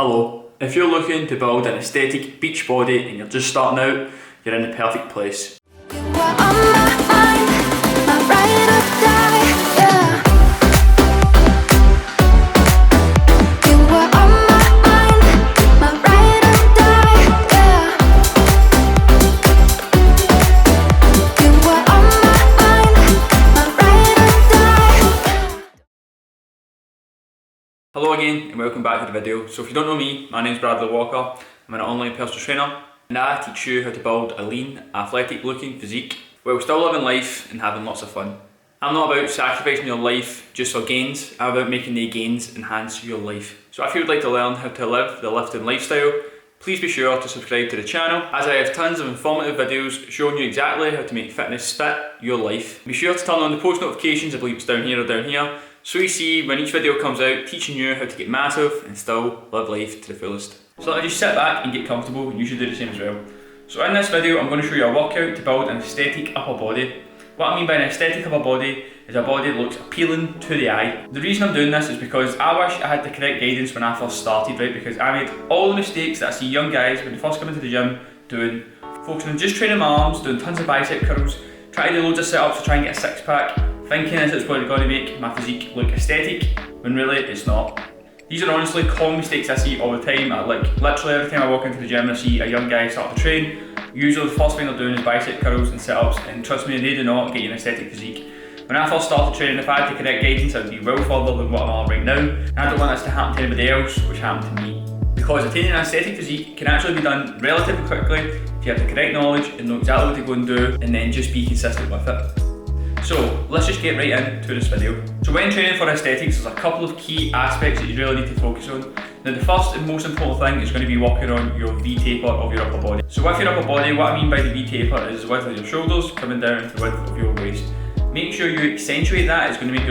Hello, if you're looking to build an aesthetic beach body and you're just starting out, you're in the perfect place. Hello again and welcome back to the video. So if you don't know me, my name is Bradleywalkr. I'm an online personal trainer and I teach you how to build a lean, athletic looking physique while still living life and having lots of fun. I'm not about sacrificing your life just for gains, I'm about making the gains enhance your life. So if you would like to learn how to live the lifting lifestyle, please be sure to subscribe to the channel as I have tons of informative videos showing you exactly how to make fitness fit your life. Be sure to turn on the post notifications, I believe it's down here or down here, so you see when each video comes out teaching you how to get massive and still live life to the fullest. So let me just sit back and get comfortable and you should do the same as well. So in this video I'm going to show you a workout to build an aesthetic upper body. What I mean by an aesthetic upper body is a body that looks appealing to the eye. The reason I'm doing this is because I wish I had the correct guidance when I first started, right? Because I made all the mistakes that I see young guys when they first come into the gym doing, focusing on just training my arms, doing tons of bicep curls, trying to do loads of sit-ups to try and get a six-pack, thinking this is what it's going to make my physique look aesthetic, when really it's not. These are honestly common mistakes I see all the time. Literally every time I walk into the gym and I see a young guy start to train, usually the first thing they're doing is bicep curls and sit-ups, and trust me, they do not get you an aesthetic physique. When I first started training, if I had the correct guidance, I would be well further than what I'm on right now, and I don't want this to happen to anybody else, which happened to me. Because attaining an aesthetic physique can actually be done relatively quickly if you have the correct knowledge and know exactly what to go and do, and then just be consistent with it. So let's just get right into this video. So when training for aesthetics, there's a couple of key aspects that you really need to focus on. Now the first and most important thing is going to be working on your V-taper of your upper body. So with your upper body, what I mean by the V-taper is the width of your shoulders coming down to the width of your waist. Make sure you accentuate that, it's going to make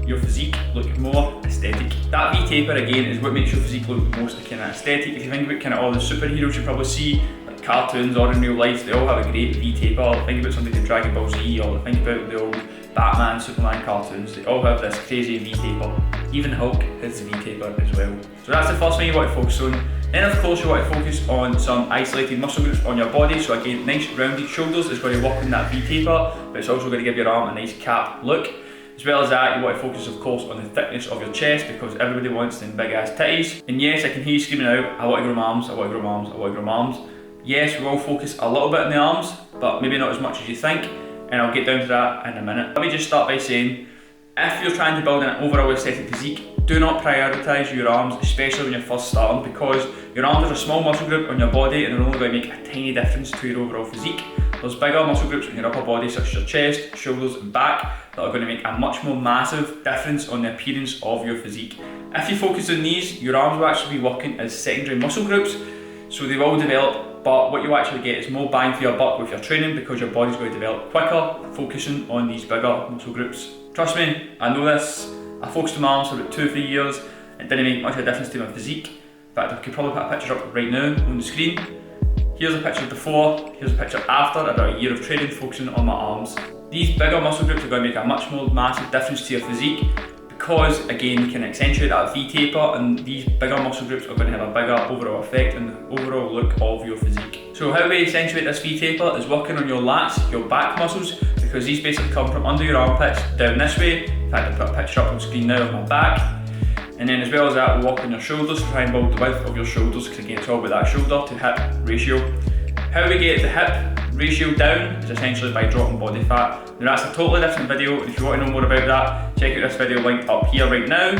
your physique look more aesthetic. That V-taper again is what makes your physique look most kind of aesthetic. If you think about kind of all the superheroes you probably see, like cartoons or in real life, they all have a great V-taper. Think about something like Dragon Ball Z, or think about the old Batman, Superman cartoons, they all have this crazy V-taper. Even Hulk has the V-taper as well. So that's the first thing you want to focus on. Then of course you want to focus on some isolated muscle groups on your body. So again, nice rounded shoulders is going to work on that V-taper, but it's also going to give your arm a nice cap look. As well as that, you want to focus of course on the thickness of your chest, because everybody wants them big ass titties. And yes, I can hear you screaming out, I want to grow my arms, I want to grow my arms, I want to grow my arms. Yes, we will focus a little bit on the arms, but maybe not as much as you think, and I'll get down to that in a minute. Let me just start by saying, if you're trying to build an overall aesthetic physique, do not prioritise your arms, especially when you're first starting, because your arms are a small muscle group on your body and they're only going to make a tiny difference to your overall physique. There's bigger muscle groups on your upper body, such as your chest, shoulders and back, that are going to make a much more massive difference on the appearance of your physique. If you focus on these, your arms will actually be working as secondary muscle groups, so they will develop, but what you actually get is more bang for your buck with your training, because your body's going to develop quicker, focusing on these bigger muscle groups. Trust me, I know this. I focused on my arms for about 2-3 years. It didn't make much of a difference to my physique. In fact, I could probably put a picture up right now on the screen. Here's a picture before, here's a picture after about a year of training focusing on my arms. These bigger muscle groups are going to make a much more massive difference to your physique, because again, you can accentuate that V-taper, and these bigger muscle groups are going to have a bigger overall effect on the overall look of your physique. So how we accentuate this V-taper is working on your lats, your back muscles, because these basically come from under your armpits down this way. In fact, I'll put a picture up on screen now of my back. And then as well as that, we'll work on your shoulders to try and build the width of your shoulders, because again, it's all about that shoulder to hip ratio. How we get the hip ratio down is essentially by dropping body fat. Now that's a totally different video, and if you want to know more about that, check out this video linked up here right now.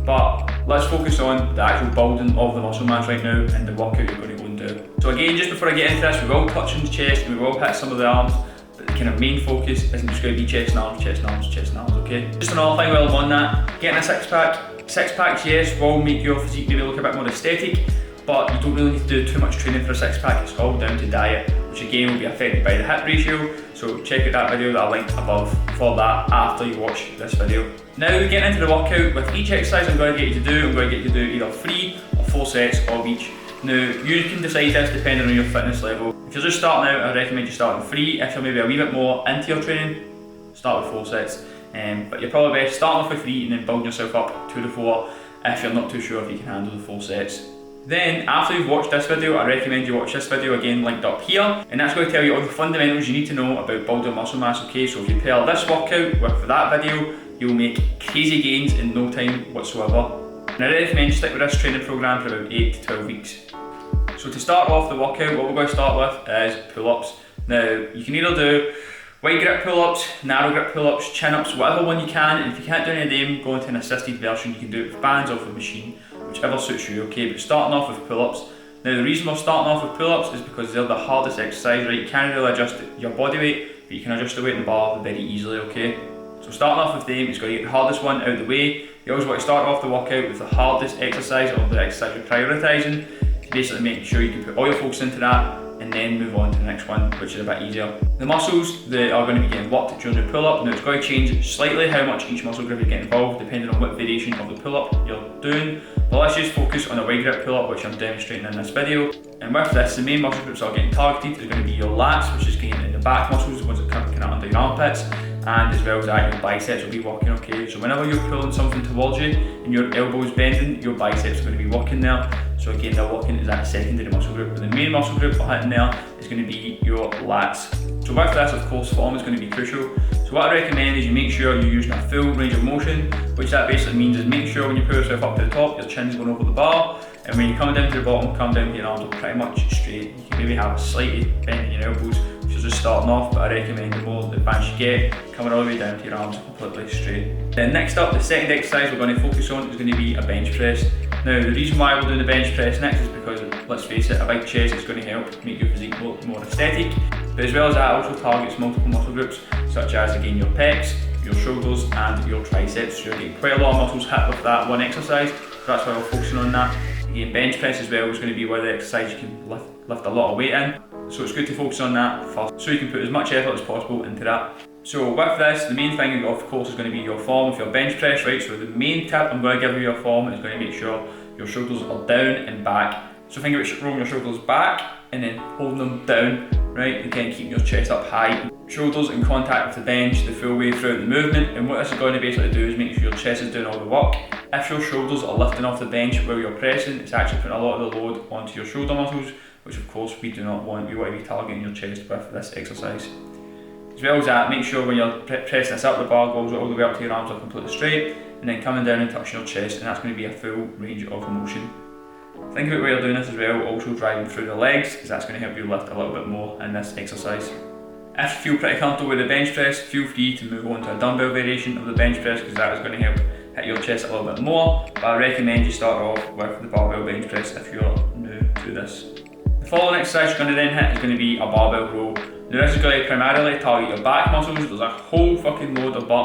But let's focus on the actual building of the muscle mass right now and the workout you're going to go and do. So again, just before I get into this, we will touch on the chest and we will hit some of the arms, but the kind of main focus isn't just going to be chest and arms, chest and arms, chest and arms, okay? Just another thing while I'm on that, getting a six-pack. Six-packs, yes, will make your physique maybe look a bit more aesthetic, but you don't really need to do too much training for a six-pack. It's all down to diet, which again will be affected by the hip ratio. So check out that video that I linked above for that after you watch this video. Now getting into the workout, with each exercise I'm going to get you to do, I'm going to get you to do either 3 or 4 sets of each. Now you can decide this depending on your fitness level. If you're just starting out, I recommend you starting 3. If you're maybe a wee bit more into your training, start with 4 sets. But you're probably best starting off with 3 and then building yourself up to the 4 if you're not too sure if you can handle the 4 sets. Then after you've watched this video, I recommend you watch this video again linked up here, and that's going to tell you all the fundamentals you need to know about building muscle mass, okay? So if you pair this workout with that video, you'll make crazy gains in no time whatsoever. And I recommend you stick with this training program for about 8 to 12 weeks. So to start off the workout, what we're going to start with is pull-ups. Now, you can either do wide grip pull-ups, narrow grip pull-ups, chin-ups, whatever one you can, and if you can't do any of them, go into an assisted version. You can do it with bands off a machine, whichever suits you, okay? But starting off with pull-ups. Now the reason we're starting off with pull-ups is because they're the hardest exercise, right? You can't really adjust your body weight, but you can adjust the weight in the bar very easily, okay? So starting off with them, it's got to get the hardest one out of the way. You always want to start off the workout with the hardest exercise, or the exercise you're prioritising, to basically make sure you can put all your focus into that, and then move on to the next one, which is a bit easier. The muscles that are going to be getting worked during the pull-up, now it's going to change slightly how much each muscle group you get involved depending on what variation of the pull-up you're doing. But let's just focus on a wide grip pull-up, which I'm demonstrating in this video. And with this, the main muscle groups that are getting targeted are going to be your lats, which is getting in the back muscles, the ones that come kind of under your armpits, and as well as that, your biceps will be working, okay? So whenever you're pulling something towards you and your elbow's bending, your biceps are going to be working there. So again, they're working as that secondary muscle group, but the main muscle group we're hitting there is going to be your lats. So with this, of course, form is going to be crucial. So what I recommend is you make sure you're using a full range of motion, which that basically means is make sure when you pull yourself up to the top, your chin's going over the bar, and when you come down to the bottom, come down to your arms are pretty much straight. You can maybe have a slightly bend in your elbows, which is just starting off, but I recommend the more advanced you get, coming all the way down to your arms completely straight. Then next up, the second exercise we're going to focus on is going to be a bench press. Now the reason why we're doing the bench press next is because, let's face it, a big chest is going to help make your physique look more aesthetic, but as well as that, it also targets multiple muscle groups such as again your pecs, your shoulders and your triceps. So you're getting quite a lot of muscles hit with that one exercise, so that's why we're focusing on that. Again, bench press as well is going to be where the exercise you can lift a lot of weight in, so it's good to focus on that first so you can put as much effort as possible into that. So with this, the main thing of course is going to be your form of your bench press, right? So the main tip I'm going to give you your form is going to make sure your shoulders are down and back. So think about rolling your shoulders back and then holding them down, right? Again, keeping your chest up high. Shoulders in contact with the bench the full way throughout the movement, and what this is going to basically do is make sure your chest is doing all the work. If your shoulders are lifting off the bench while you're pressing, it's actually putting a lot of the load onto your shoulder muscles, which of course we do not want. We want to be targeting your chest with this exercise. As well as that, make sure when you're pressing this up, the bar goes all the way up to your arms are completely straight, and then coming down and touching your chest, and that's going to be a full range of motion. Think about where you're doing this as well, also driving through the legs, because that's going to help you lift a little bit more in this exercise. If you feel pretty comfortable with the bench press, feel free to move on to a dumbbell variation of the bench press, because that is going to help hit your chest a little bit more, but I recommend you start off with the barbell bench press if you're new to this. The following exercise you're going to then hit is going to be a barbell roll. Now this is going to primarily target your back muscles. There's a whole fucking load of back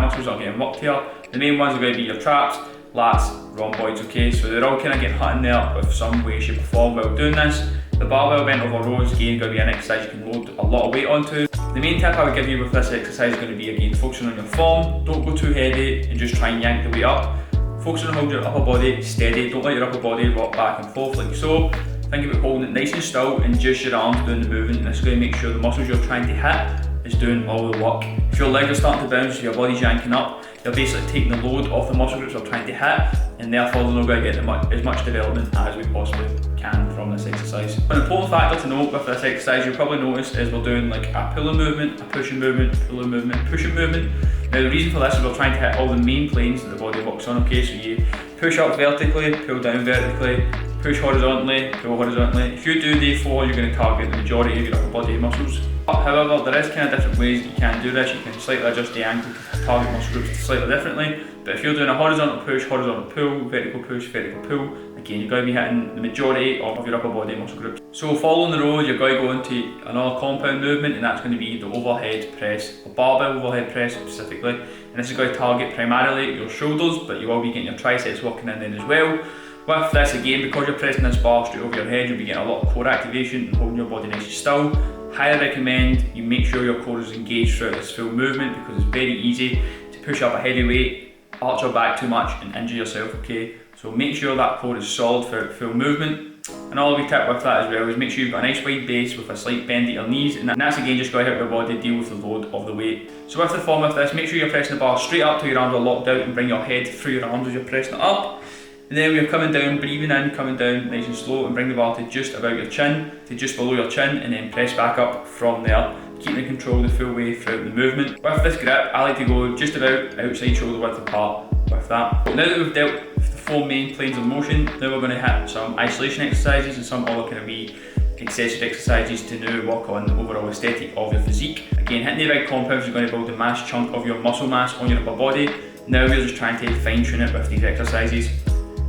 muscles that are getting worked here. The main ones are going to be your traps, lats, rhomboids, okay? So they're all kind of getting hit in there with some way, shape or form while doing this. The barbell bent over row is again going to be an exercise you can load a lot of weight onto. The main tip I would give you with this exercise is going to be again focusing on your form. Don't go too heavy and just try and yank the weight up. Focus on holding your upper body steady. Don't let your upper body rock back and forth like so. Think about holding it nice and still and just your arms doing the movement, and this is going to make sure the muscles you're trying to hit is doing all the work. If your legs are starting to bounce, your body's yanking up, you're basically taking the load off the muscle groups you're trying to hit, and therefore they're not going to get as much development as we possibly can from this exercise. An important factor to note with this exercise you'll probably notice is we're doing like a pulling movement, a pushing movement, pulling movement, pushing movement. Now the reason for this is we're trying to hit all the main planes that the body works on, okay? So you push up vertically, pull down vertically, push horizontally, pull horizontally. If you do day 4, you're going to target the majority of your upper body muscles. However, there is kind of different ways that you can do this. You can slightly adjust the angle to target muscle groups slightly differently. But if you're doing a horizontal push, horizontal pull, vertical push, vertical pull, again you're going to be hitting the majority of your upper body muscle groups. So following the road, you're going to go into another compound movement, and that's going to be the overhead press, or barbell overhead press specifically. And this is going to target primarily your shoulders, but you will be getting your triceps working in then as well. With this again, because you're pressing this bar straight over your head, you'll be getting a lot of core activation and holding your body nice and still. Highly recommend you make sure your core is engaged throughout this full movement, because it's very easy to push up a heavy weight, arch your back too much and injure yourself, okay? So make sure that core is solid for full movement. And all we tip with that as well is make sure you've got a nice wide base with a slight bend at your knees, and that's again just going to help your body deal with the load of the weight. So with the form of this, make sure you're pressing the bar straight up till your arms are locked out, and bring your head through your arms as you're pressing it up. And then we're coming down, breathing in, coming down nice and slow, and bring the bar to just about your chin, to just below your chin, and then press back up from there, keeping the control the full way throughout the movement. With this grip, I like to go just about outside shoulder width apart with that. Now that we've dealt with the 4 main planes of motion, now we're going to hit some isolation exercises and some other kind of wee accessory exercises to now work on the overall aesthetic of your physique. Again, hitting the big compounds is going to build a mass chunk of your muscle mass on your upper body. Now we're just trying to fine tune it with these exercises.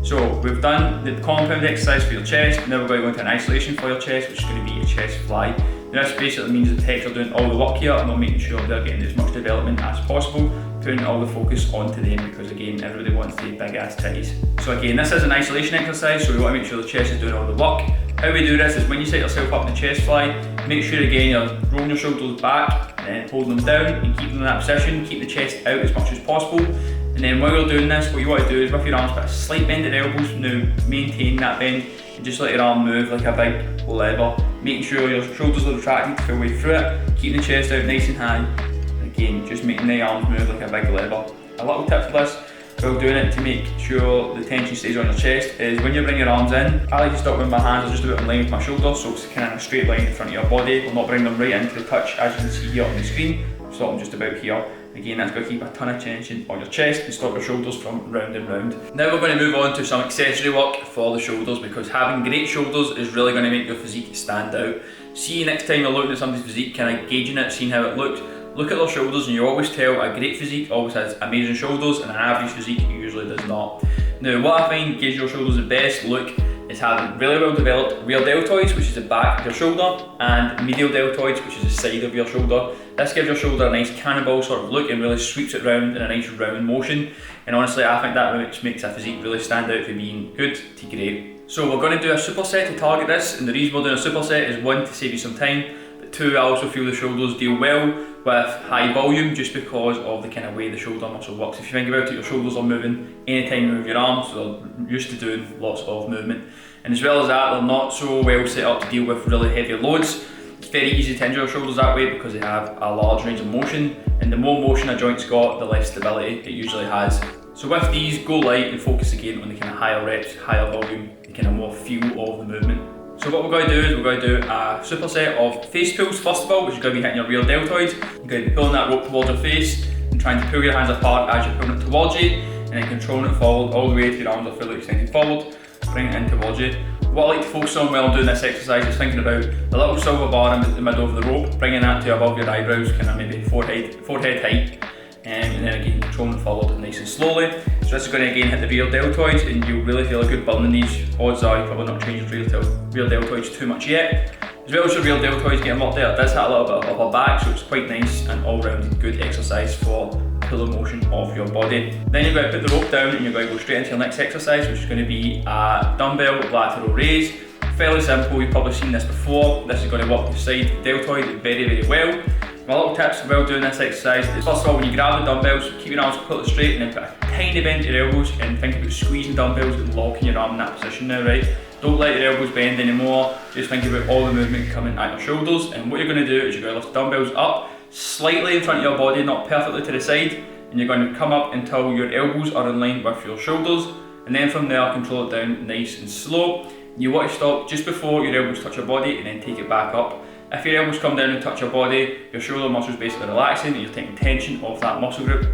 So we've done the compound exercise for your chest, now we're going to go into an isolation for your chest, which is going to be a chest fly. Now this basically means the techs are doing all the work here and we're making sure they're getting as much development as possible, putting all the focus onto them, because again, everybody wants the big ass titties. So again, this is an isolation exercise, so we want to make sure the chest is doing all the work. How we do this is when you set yourself up in the chest fly, make sure again you're rolling your shoulders back and holding them down and keep them in that position, keep the chest out as much as possible. And then while you're doing this, what you want to do is with your arms put a slight bend at the elbows, now maintain that bend and just let your arm move like a big lever, making sure your shoulders are retracted the full way through it, keeping the chest out nice and high, and again just making the arms move like a big lever. A little tip for this while doing it to make sure the tension stays on your chest is when you bring your arms in, I like to start with my hands just about in line with my shoulders, so it's kind of a straight line in front of your body. We'll not bring them right into the touch as you can see here on the screen, stop them just about here. Again, that's going to keep a ton of tension on your chest and stop your shoulders from round and round. Now we're going to move on to some accessory work for the shoulders, because having great shoulders is really going to make your physique stand out. See, next time you're looking at somebody's physique, kind of gauging it, seeing how it looks, look at their shoulders and you always tell a great physique always has amazing shoulders and an average physique usually does not. Now what I find gives your shoulders the best look is having really well developed rear deltoids, which is the back of your shoulder, and medial deltoids, which is the side of your shoulder. This gives your shoulder a nice cannonball sort of look and really sweeps it round in a nice round motion. And honestly, I think that makes a physique really stand out for being good to great. So we're going to do a superset to target this, and the reason we're doing a superset is 1, to save you some time, but 2, I also feel the shoulders deal well with high volume just because of the kind of way the shoulder muscle works. If you think about it, your shoulders are moving anytime you move your arms, so they're used to doing lots of movement. And as well as that, they're not so well set up to deal with really heavy loads. It's very easy to injure your shoulders that way because they have a large range of motion, and the more motion a joint's got, the less stability it usually has. So with these, go light and focus again on the kind of higher reps, higher volume, the kind of more feel of the movement. So what we're going to do is we're going to do a superset of face pulls first of all, which is going to be hitting your rear deltoids. You're going to be pulling that rope towards your face and trying to pull your hands apart as you're pulling it towards you, and then controlling it forward all the way to your arms are fully extended forward, bring it in towards you. What I like to focus on while I'm doing this exercise is thinking about the little silver bar in the middle of the rope, bringing that to above your eyebrows, kind of maybe forehead height, and then again controlling forward nice and slowly. So this is going to again hit the rear deltoids, and you'll really feel a good burn in these. Odds are you've probably not changed your rear deltoids too much yet. As well as your rear deltoids getting worked there, it does hit a little bit of upper back, so it's quite nice and all-rounded good exercise for pull motion of your body. Then you're going to put the rope down and you're going to go straight into your next exercise, which is going to be a dumbbell lateral raise. Fairly simple, you've probably seen this before. This is going to work the side deltoid very, very well. My little tips while doing this exercise is, first of all, when you grab the dumbbells, keep your arms completely straight and then put a tiny bend to your elbows, and think about squeezing dumbbells and locking your arm in that position now, right? Don't let your elbows bend anymore, just think about all the movement coming at your shoulders. And what you're going to do is you're going to lift the dumbbells up slightly in front of your body, not perfectly to the side, and you're going to come up until your elbows are in line with your shoulders, and then from there control it down nice and slow. You want to stop just before your elbows touch your body and then take it back up. If your elbows come down and touch your body, your shoulder muscle is basically relaxing and you're taking tension off that muscle group.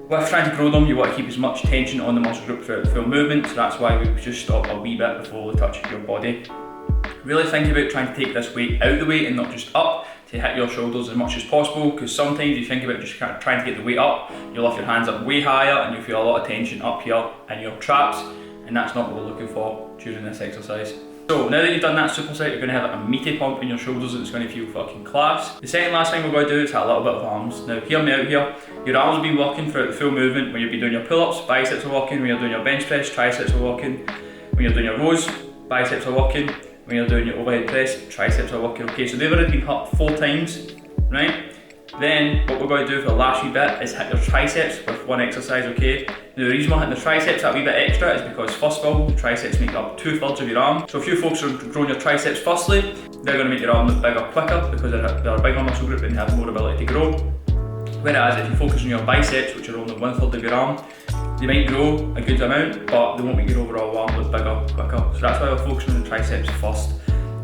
With trying to grow them, you want to keep as much tension on the muscle group throughout the full movement, so that's why we just stop a wee bit before they touch your body. Really think about trying to take this weight out of the way and not just up to hit your shoulders as much as possible, because sometimes you think about just kind of trying to get the weight up, you lift your hands up way higher and you feel a lot of tension up here in your traps, and that's not what we're looking for during this exercise. So now that you've done that superset, you're going to have a meaty pump in your shoulders and it's going to feel fucking class. The second last thing we're going to do is hit a little bit of arms. Now hear me out here, your arms will be working throughout the full movement. When you'll be doing your pull-ups, biceps are working. When you're doing your bench press, triceps are working. When you're doing your rows, biceps are working. When you're doing your overhead press, triceps are working. Okay, so they've already been hit 4 times, right? Then what we're going to do for the last wee bit is hit your triceps with one exercise, okay? Now the reason we're hitting the triceps that wee bit extra is because first of all, the triceps make up 2/3 of your arm. So if you focus on growing your triceps firstly, they're going to make your arm look bigger quicker because they're a bigger muscle group and they have more ability to grow. Whereas if you focus on your biceps, which are only 1/3 of your arm, They might grow a good amount, but they won't make your overall arm look bigger, quicker. So that's why we're focusing on the triceps first.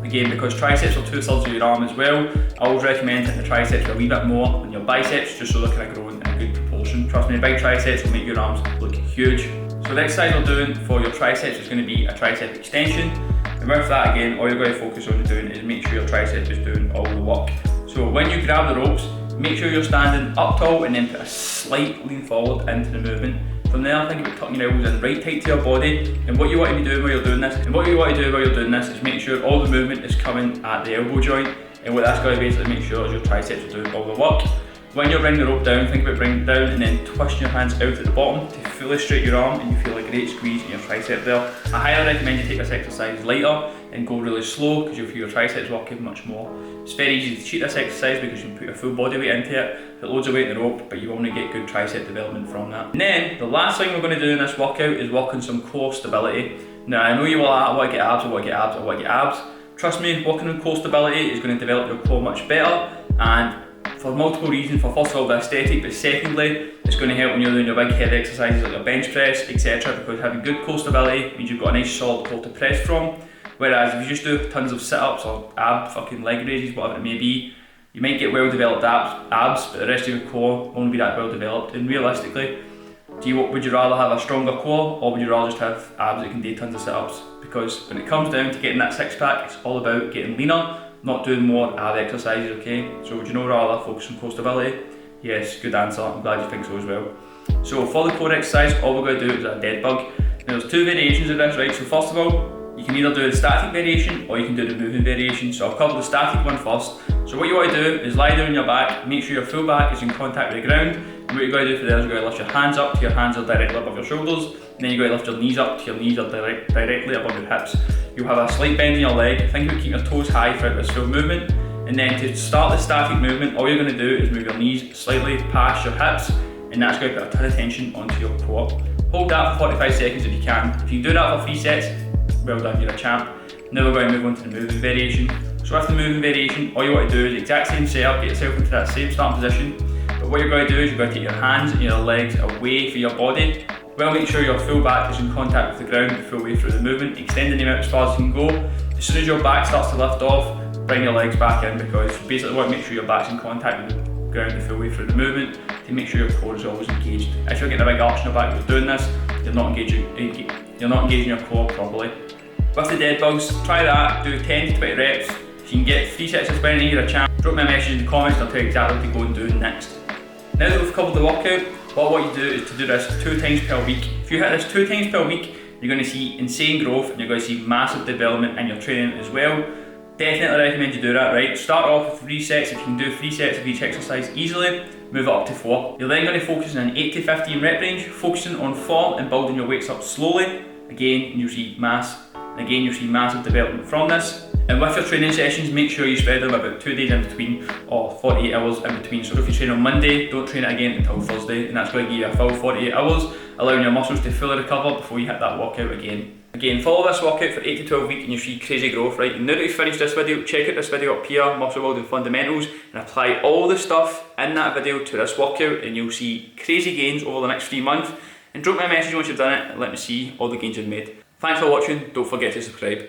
Again, because triceps are 2/3 of your arm as well, I always recommend hitting the triceps a wee bit more than your biceps, just so they're kind of growing in a good proportion. Trust me, big triceps will make your arms look huge. So the exercise we're doing for your triceps is going to be a tricep extension. And with that, again, all you're going to focus on doing is make sure your tricep is doing all the work. So when you grab the ropes, make sure you're standing up tall and then put a slight lean forward into the movement. From there, think about tucking your elbows in right tight to your body. And what you want to be doing while you're doing this, is make sure all the movement is coming at the elbow joint. And what that's going to basically make sure is your triceps are doing all the work. When you're bringing the rope down, think about bringing it down and then twisting your hands out at the bottom to fully straighten your arm, and you feel a great squeeze in your tricep there. I highly recommend you take this exercise lighter and go really slow, because you'll feel your triceps working much more. It's very easy to cheat this exercise because you can put your full body weight into it, put loads of weight in the rope, but you only get good tricep development from that. And then the last thing we're going to do in this workout is work on some core stability. Now I know you will I want to get abs, I want to get abs, I want to get abs. Trust me, working on core stability is going to develop your core much better, and for multiple reasons. For first of all, the aesthetic, but secondly, it's going to help when you're doing your big heavy exercises like your bench press, etc. Because having good core stability means you've got a nice solid core to press from. Whereas if you just do tons of sit-ups or fucking leg raises, whatever it may be, you might get well developed abs, but the rest of your core won't be that well developed. And realistically, would you rather have a stronger core, or would you rather just have abs that can do tons of sit-ups? Because when it comes down to getting that six-pack, it's all about getting leaner, not doing more ab exercises, okay? So would you know rather focus on core stability? Yes, good answer, I'm glad you think so as well. So for the core exercise, all we're going to do is a dead bug. Now there's two variations of this, right? So first of all, you can either do the static variation or you can do the moving variation. So I'll cover the static one first. So what you want to do is lie down on your back, make sure your full back is in contact with the ground. And what you're going to do for there is you're going to lift your hands up to your hands are directly above your shoulders. And then you're going to lift your knees up to your knees are directly above your hips. You'll have a slight bend in your leg. Think about keeping your toes high throughout this full movement. And then to start the static movement, all you're going to do is move your knees slightly past your hips, and that's going to put a ton of tension onto your core. Hold that for 45 seconds if you can. If you can do that for 3 sets, well done, you're a champ. Now we're going to move on to the moving variation. So with the moving variation, all you want to do is the exact same setup, get yourself into that same starting position. But what you're going to do is you're going to take your hands and your legs away from your body. Well, make sure your full back is in contact with the ground the full way through the movement, extending them out as far as you can go. As soon as your back starts to lift off, bring your legs back in, because you basically want to make sure your back's in contact with the ground the full way through the movement to make sure your core is always engaged. If you're getting a big arch in your back while doing this, you're not engaging your core properly. With the dead bugs, try that, do 10 to 20 reps. If you can get 3 sets of spinning, you're a champ. Drop me a message in the comments and I'll tell you exactly what to go and do next. Now that we've covered the workout, what you do is to do this 2 times per week. If you hit this 2 times per week, you're going to see insane growth and you're going to see massive development in your training as well. Definitely recommend you do that, right? Start off with 3 sets. If you can do 3 sets of each exercise easily, move it up to 4. You're then going to focus on an 8 to 15 rep range, focusing on form and building your weights up slowly. Again, you'll see you'll see massive development from this. And with your training sessions, make sure you spread them about 2 days in between, or 48 hours in between. So if you train on Monday, don't train it again until Thursday, and that's going to give you a full 48 hours, allowing your muscles to fully recover before you hit that workout again. Again, follow this workout for 8 to 12 weeks and you'll see crazy growth, right? Now that you've finished this video, check out this video up here, Muscle Building Fundamentals, and apply all the stuff in that video to this workout and you'll see crazy gains over the next 3 months. And drop me a message once you've done it and let me see all the gains you've made. Thanks for watching, don't forget to subscribe.